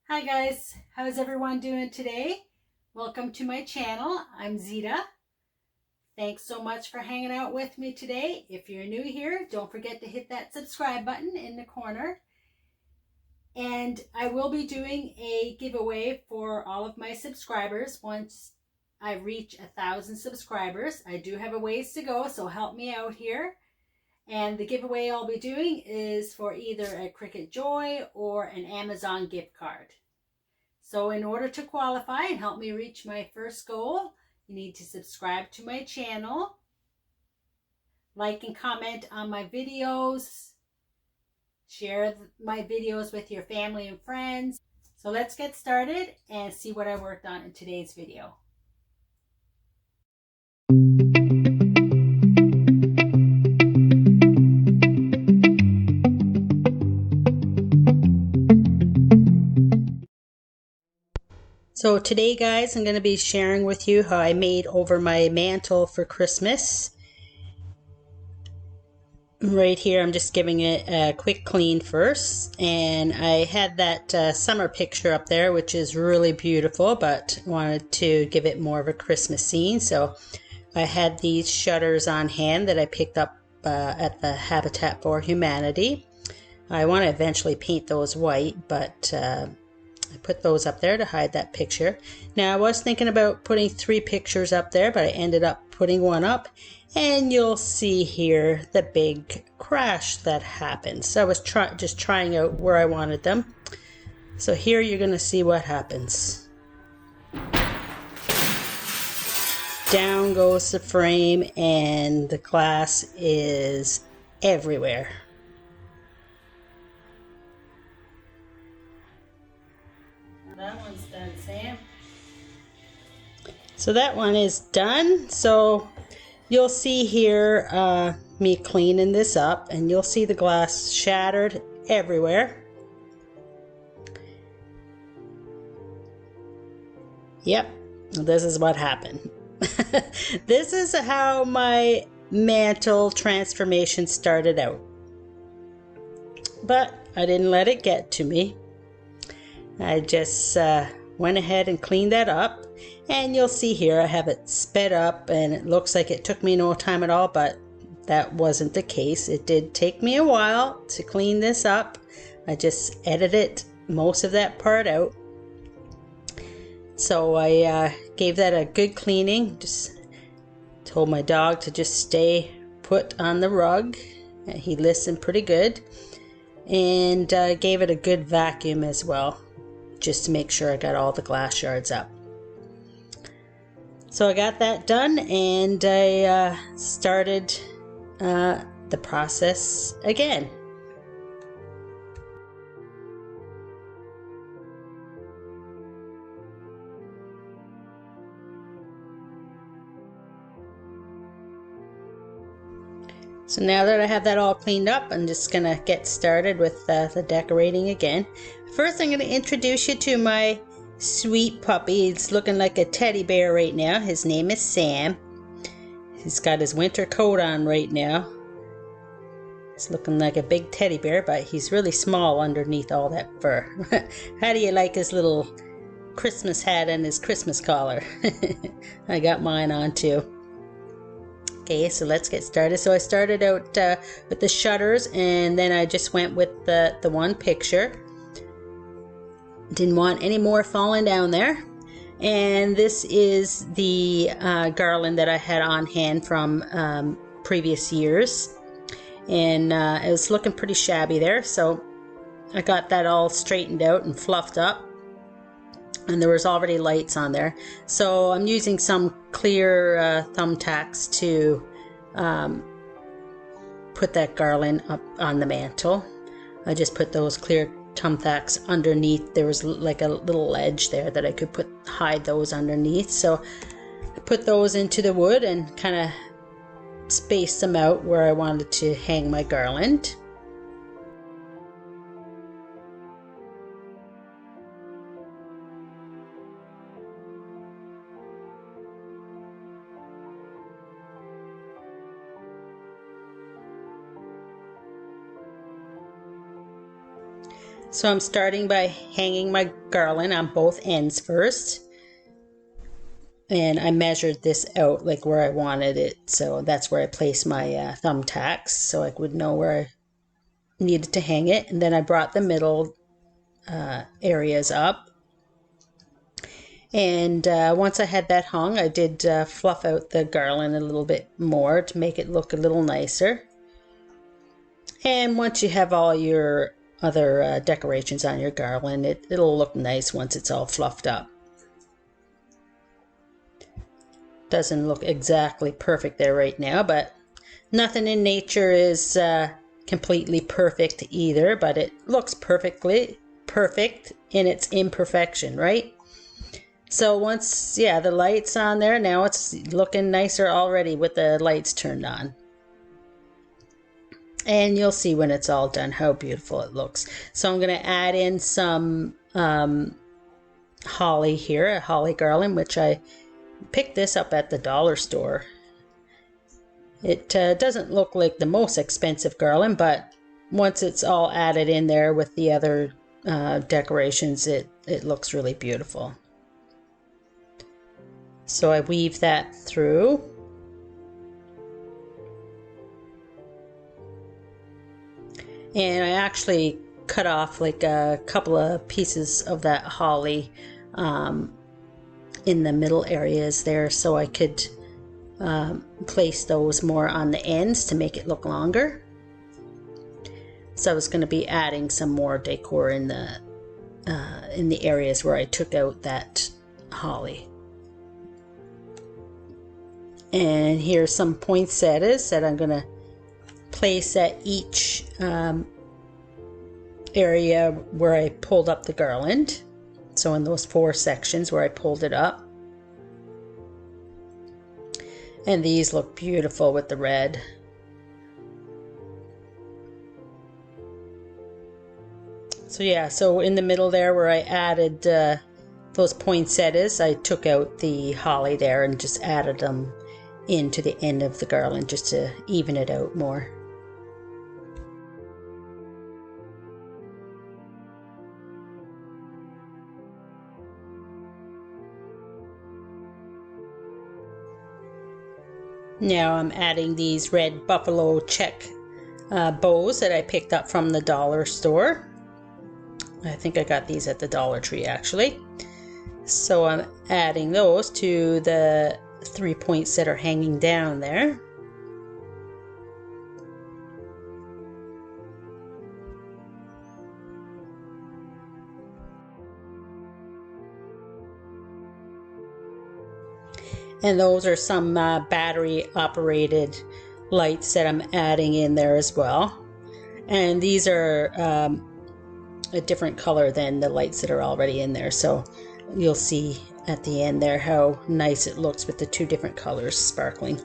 Hi guys, how's everyone doing today? Welcome to my channel. I'm Zita. Thanks so much for hanging out with me today. If you're new here, don't forget to hit that subscribe button in the corner. And I will be doing a giveaway for all of my subscribers once I reach 1,000 subscribers. I do have a ways to go, so help me out here. And the giveaway I'll be doing is for either a Cricut Joy or an Amazon gift card. So in order to qualify and help me reach my first goal, you need to subscribe to my channel, like and comment on my videos, share my videos with your family and friends. So let's get started and see what I worked on in today's video. So today, guys, I'm going to be sharing with you how I made over my mantle for Christmas. Right here, I'm just giving it a quick clean first, and I had that summer picture up there, which is really beautiful, but wanted to give it more of a Christmas scene. So I had these shutters on hand that I picked up at the Habitat for Humanity. I want to eventually paint those white, but I put those up there to hide that picture. Now I was thinking about putting 3 pictures up there, but I ended up putting one up, and you'll see here the big crash that happened. So I was just trying out where I wanted them. So here you're going to see what happens. Down goes the frame and the glass is everywhere. That one's done, Sam. So that one is done. So you'll see here me cleaning this up, and you'll see the glass shattered everywhere. Yep, this is what happened. This is how my mantle transformation started out. But I didn't let it get to me. I just went ahead and cleaned that up, and you'll see here I have it sped up, and it looks like it took me no time at all, but that wasn't the case. It did take me a while to clean this up. I just edited most of that part out. So I gave that a good cleaning, just told my dog to just stay put on the rug. He listened pretty good, and gave it a good vacuum as well, just to make sure I got all the glass shards up. So I got that done, and I started the process again. So now that I have that all cleaned up, I'm just gonna get started with the decorating again. First, I'm gonna introduce you to my sweet puppy. He's looking like a teddy bear right now. His name is Sam. He's got his winter coat on right now. He's looking like a big teddy bear, but he's really small underneath all that fur. How do you like his little Christmas hat and his Christmas collar? I got mine on too. Okay, so let's get started. So I started out with the shutters, and then I just went with the one picture. Didn't want any more falling down there. And this is the garland that I had on hand from previous years. And it was looking pretty shabby there, so I got that all straightened out and fluffed up. And there was already lights on there. So I'm using some clear thumbtacks to put that garland up on the mantle. I just put those clear thumbtacks underneath. There was like a little ledge there that I could hide those underneath. So I put those into the wood and kind of spaced them out where I wanted to hang my garland. So I'm starting by hanging my garland on both ends first. And I measured this out like where I wanted it. So that's where I placed my thumbtacks so I would know where I needed to hang it. And then I brought the middle areas up. And once I had that hung, I did fluff out the garland a little bit more to make it look a little nicer. And once you have all your other decorations on your garland, it'll look nice once it's all fluffed up. Doesn't look exactly perfect there right now, but nothing in nature is completely perfect either, but it looks perfectly perfect in its imperfection, right? So once, yeah, the light's on there, now it's looking nicer already with the lights turned on. And you'll see when it's all done how beautiful it looks. So I'm going to add in some holly here, a holly garland, which I picked this up at the dollar store. It doesn't look like the most expensive garland, but once it's all added in there with the other decorations, it looks really beautiful. So I weave that through. And I actually cut off like a couple of pieces of that holly in the middle areas there so I could place those more on the ends to make it look longer. So I was going to be adding some more decor in the areas where I took out that holly. And here's some poinsettias that I'm going to place at each area where I pulled up the garland. So in those 4 sections where I pulled it up. And these look beautiful with the red. So yeah, so in the middle there where I added those poinsettias, I took out the holly there and just added them into the end of the garland just to even it out more. Now I'm adding these red buffalo check bows that I picked up from the dollar store. I think I got these at the Dollar Tree actually. So I'm adding those to the 3 points that are hanging down there. And those are some battery operated lights that I'm adding in there as well. And these are a different color than the lights that are already in there. So you'll see at the end there how nice it looks with the 2 different colors sparkling.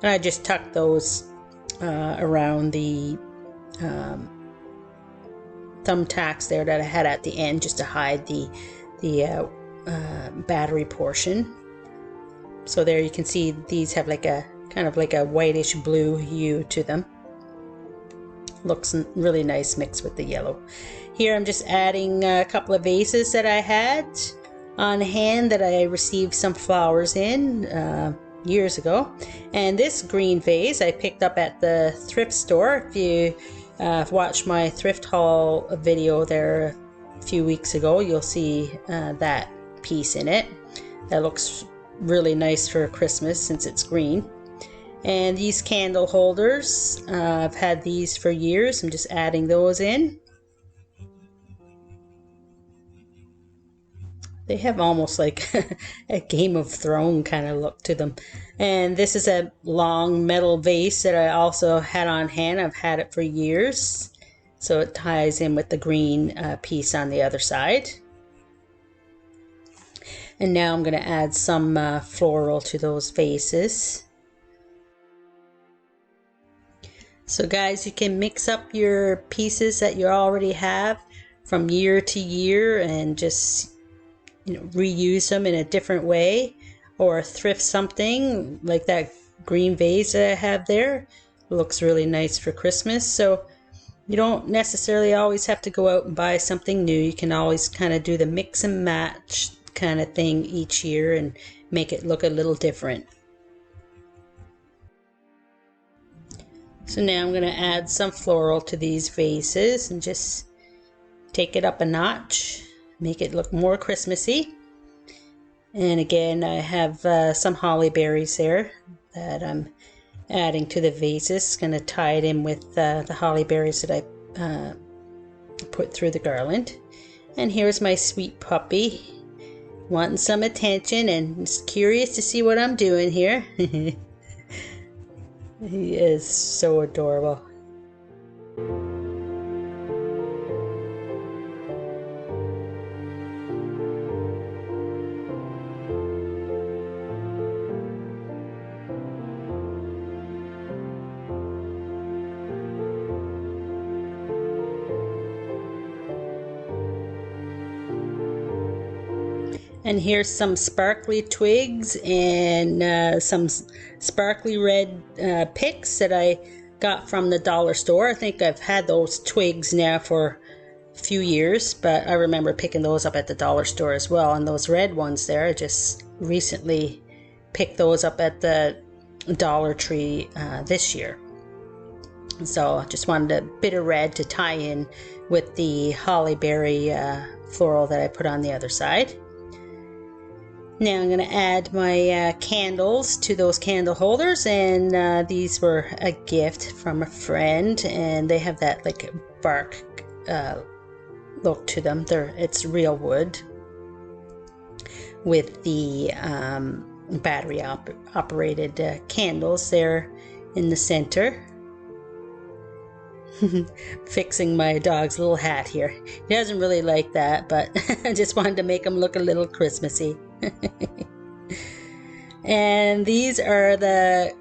And I just tucked those around the thumbtacks there that I had at the end just to hide the battery portion. So there you can see these have like a kind of like a whitish blue hue to them. Looks really nice mixed with the yellow. Here I'm just adding a couple of vases that I had on hand that I received some flowers in years ago. And this green vase I picked up at the thrift store. If you watched my thrift haul video there a few weeks ago, you'll see that piece in it. That looks really nice for Christmas since it's green. And these candle holders, I've had these for years. I'm just adding those in. They have almost like a Game of Thrones kind of look to them. And this is a long metal vase that I also had on hand. I've had it for years. So it ties in with the green piece on the other side. And now I'm going to add some floral to those vases. So guys, you can mix up your pieces that you already have from year to year and just reuse them in a different way, or thrift something like that green vase that I have there. It looks really nice for Christmas. So You don't necessarily always have to go out and buy something new. You can always kind of do the mix and match kind of thing each year and make it look a little different. So now I'm going to add some floral to these vases and just take it up a notch, make it look more Christmassy. And again, I have some holly berries there that I'm adding to the vases. Going to tie it in with the holly berries that I put through the garland. And here's my sweet puppy, wanting some attention and just curious to see what I'm doing here. He is so adorable. And here's some sparkly twigs and some sparkly red picks that I got from the dollar store. I think I've had those twigs now for a few years, but I remember picking those up at the dollar store as well. And those red ones there, I just recently picked those up at the Dollar Tree this year. So I just wanted a bit of red to tie in with the holly berry floral that I put on the other side. Now I'm going to add my candles to those candle holders, and these were a gift from a friend, and they have that like bark look to them. It's real wood with the battery operated candles there in the center. Fixing my dog's little hat here. He doesn't really like that, but I just wanted to make him look a little Christmassy. And these are the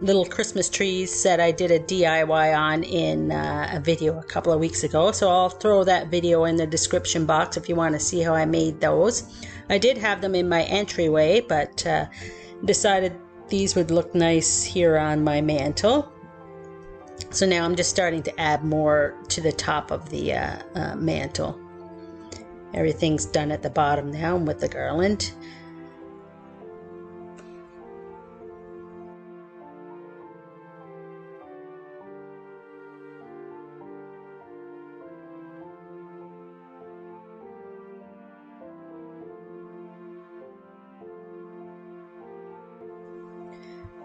little Christmas trees that I did a DIY on in a video a couple of weeks ago. So I'll throw that video in the description box if you want to see how I made those. I did have them in my entryway, but decided these would look nice here on my mantle. So now I'm just starting to add more to the top of the mantle. Everything's done at the bottom now with the garland.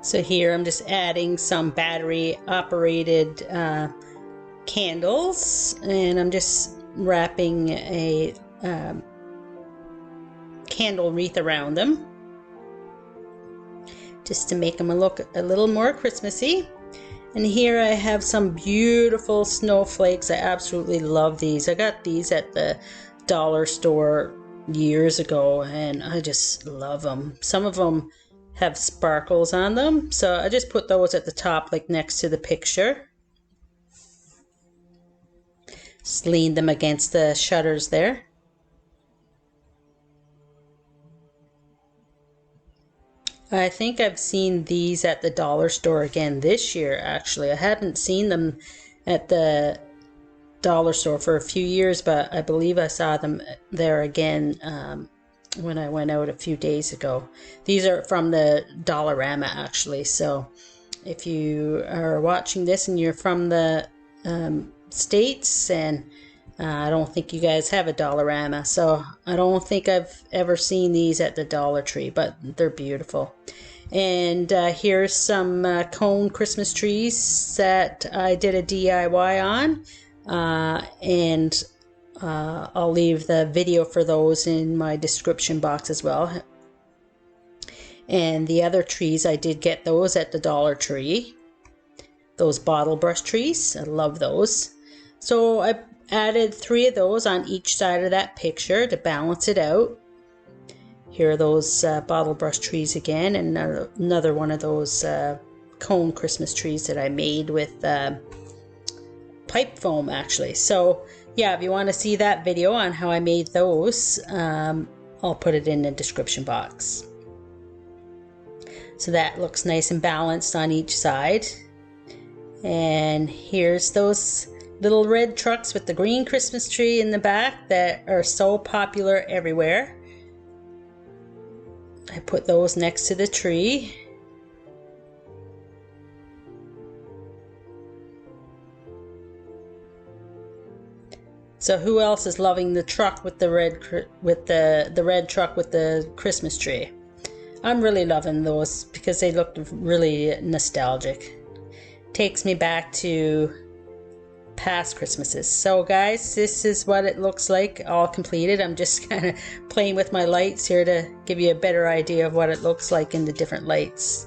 So here I'm just adding some battery operated candles, and I'm just wrapping a candle wreath around them just to make them look a little more Christmassy. And here I have some beautiful snowflakes. I absolutely love these. I got these at the dollar store years ago and I just love them. Some of them have sparkles on them, so I just put those at the top, like next to the picture. Just lean them against the shutters there. I think I've seen these at the dollar store again this year, actually. I hadn't seen them at the dollar store for a few years, but I believe I saw them there again when I went out a few days ago. These are from the Dollarama, actually. So if you are watching this and you're from the States, and I don't think you guys have a Dollarama, so I don't think I've ever seen these at the Dollar Tree, but they're beautiful. And here's some cone Christmas trees that I did a DIY on, and I'll leave the video for those in my description box as well. And the other trees, I did get those at the Dollar Tree. Those bottle brush trees, I love those. So I added 3 of those on each side of that picture to balance it out. Here are those bottle brush trees again, and another one of those cone Christmas trees that I made with pipe foam, actually. So yeah, if you want to see that video on how I made those, I'll put it in the description box. So that looks nice and balanced on each side. And here's those little red trucks with the green Christmas tree in the back that are so popular everywhere. I put those next to the tree. So who else is loving the truck with the red truck with the Christmas tree? I'm really loving those because they look really nostalgic. Takes me back to past Christmases. So guys, this is what it looks like all completed. I'm just kind of playing with my lights here to give you a better idea of what it looks like in the different lights.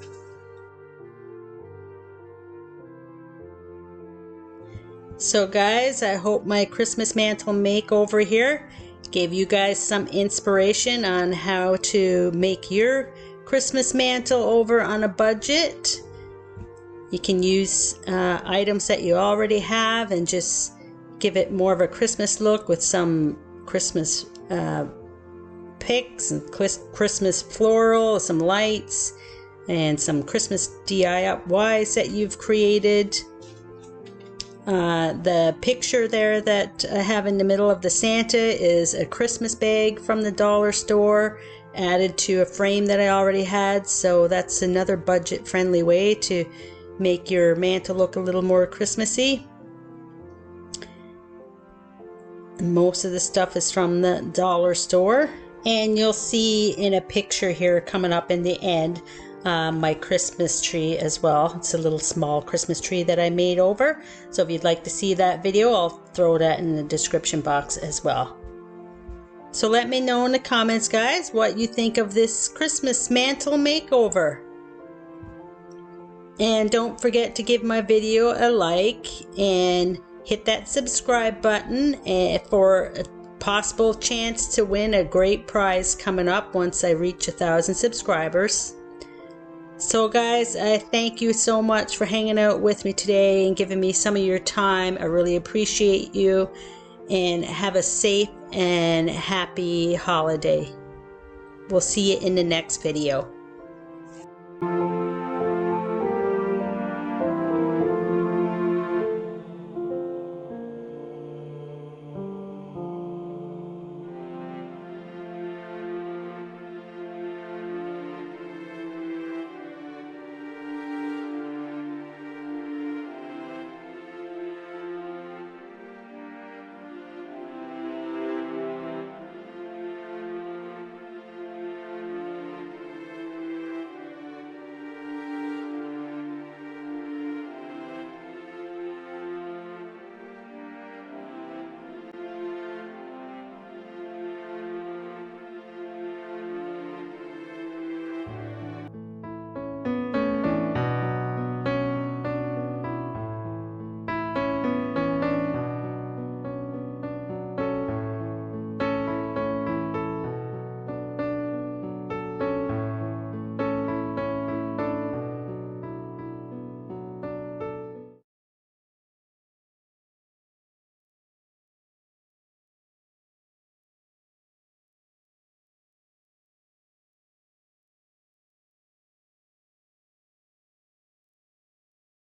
So guys, I hope my Christmas mantle makeover here gave you guys some inspiration on how to make your Christmas mantle over on a budget. You can use items that you already have and just give it more of a Christmas look with some Christmas picks and Christmas floral, some lights, and some Christmas DIYs that you've created. The picture there that I have in the middle of the Santa is a Christmas bag from the dollar store added to a frame that I already had, so that's another budget friendly way to make your mantle look a little more Christmassy. Most of the stuff is from the dollar store, and you'll see in a picture here coming up in the end my Christmas tree as well. It's a little small Christmas tree that I made over, so if you'd like to see that video, I'll throw that in the description box as well. So let me know in the comments, guys, what you think of this Christmas mantle makeover. And don't forget to give my video a like and hit that subscribe button for a possible chance to win a great prize coming up once I reach 1,000 subscribers. So guys, I thank you so much for hanging out with me today and giving me some of your time. I really appreciate you, and have a safe and happy holiday. We'll see you in the next video.